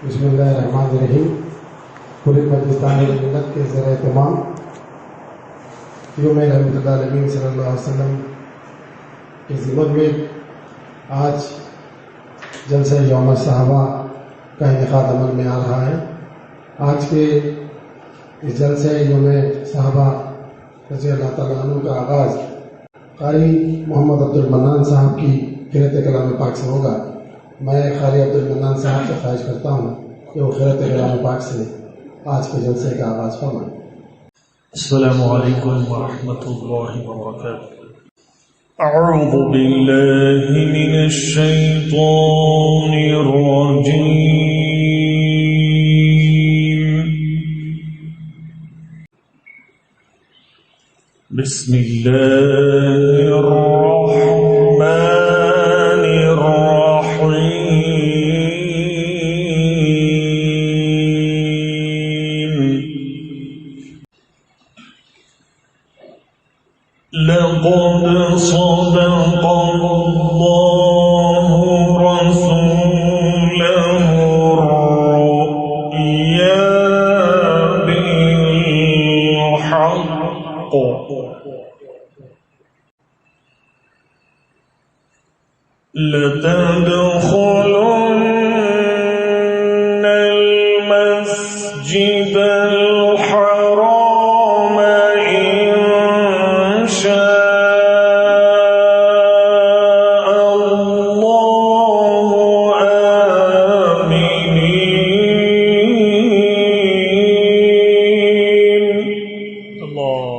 बिस्मिल्लाहिर्रहमानिर्रहीम। पूरे पाकिस्तान मिलत के ज़रिए तमाम योम रहमतुल्लाह अलैहि सल्लल्लाहु अलैहि वसल्लम के ज़िमन में आज जलसा यौम सहाबा का इनेकाद अमल में आ रहा है। आज के इस जलसे यौम सहाबा रज़ी अल्लाह तआला अन्हु का आगाज़ क़ारी मोहम्मद अब्दुल मन्नान साहब की क़िरात कलाम पाक से होगा। मैं क़ारी अब्दुल मन्नान साहब से ख्वाहिश करता हूँ कि वो क़िरात कलाम पाक से आज के जलसे का आगाज़ फरमाएं। अस्सलामु अलैकुम व रहमतुल्लाहि व बरकातुहू। अऊज़ु बिल्लाहि मिनश शैतानिर रजीम। बिस्मिल्लाहिर रहमानिर रहीम। लक़द सदक़ल्लाहु रसूलहु रु'या बिल-हक़्क़ लतदख़ुलुन्न al-masjidal haram in sha'a Allahu aminin। Allah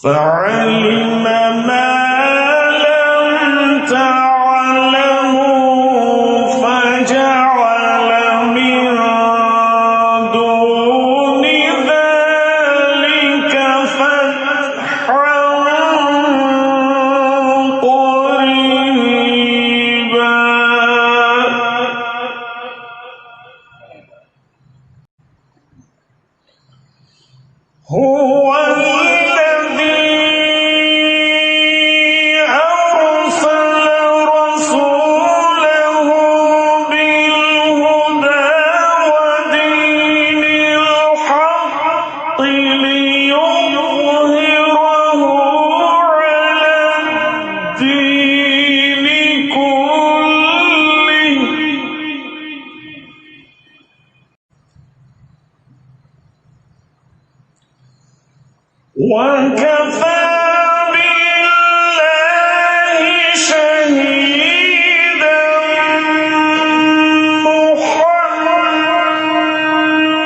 فعلم ما لم تعلموا فجعل من دون ذلك فتحا قريبا هو وكفى بالله شهيدا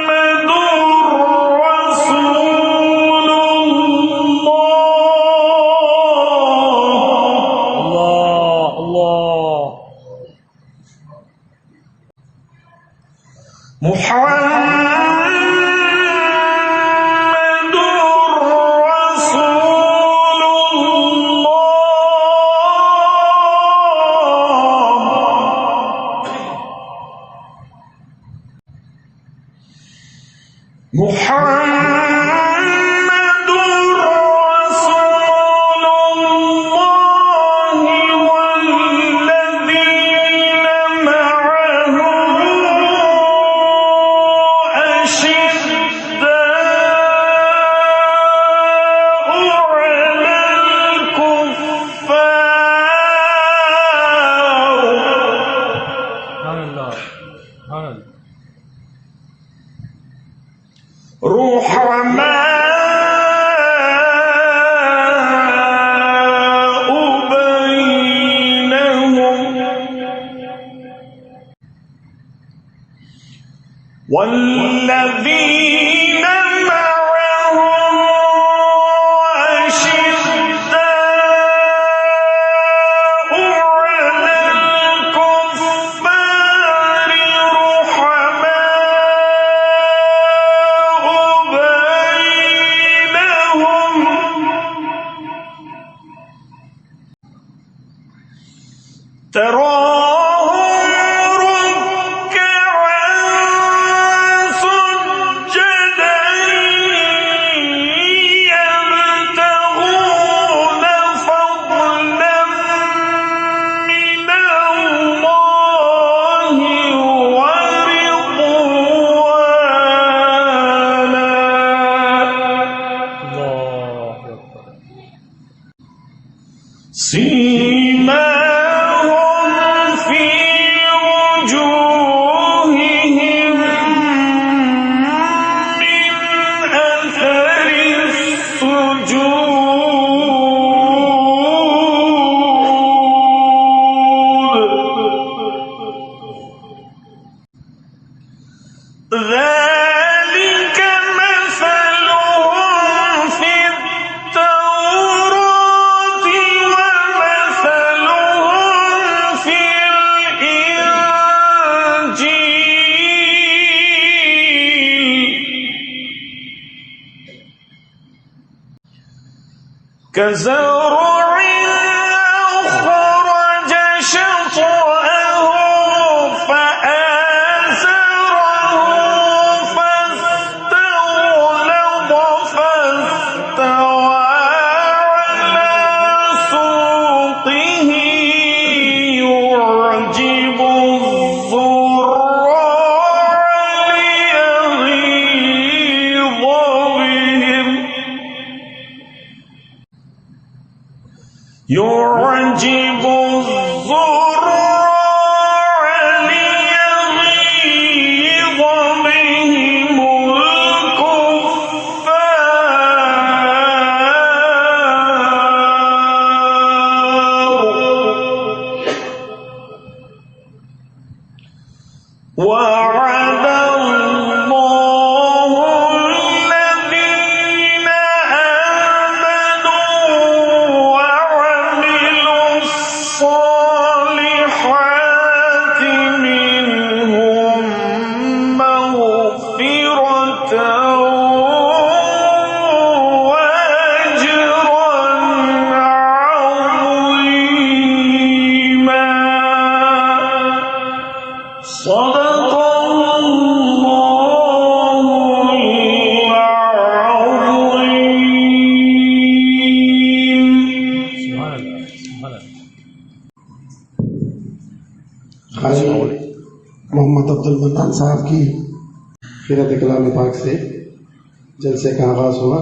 محمد رسول الله محمد رسول الله والذين معه أشداء على الكفار رحماء بينهم والذين معه أشداء تراهم ركعا سجدا يبتغون فضلا من الله ورضوانا سيماهم في وجوههم من أثر السجود ذلك مثلهم في التوراة ومثلهم في الإنجيل كزرع أخرج شطأه فآزره فاستغلظ فاستوى على سوقه يعجب الزراع ليغيظ بهم يعجب الزراع ليغيظ بهم الكفار وعد الله الذين آمنوا وعملوا الصالحات منهم مغفرة وأجرا عظيما صدق الله العظيم हाजी मोहम्मद अब्दुल मन्नान साहब की खिरत कलाम पाक से जलसे का आगाज हुआ।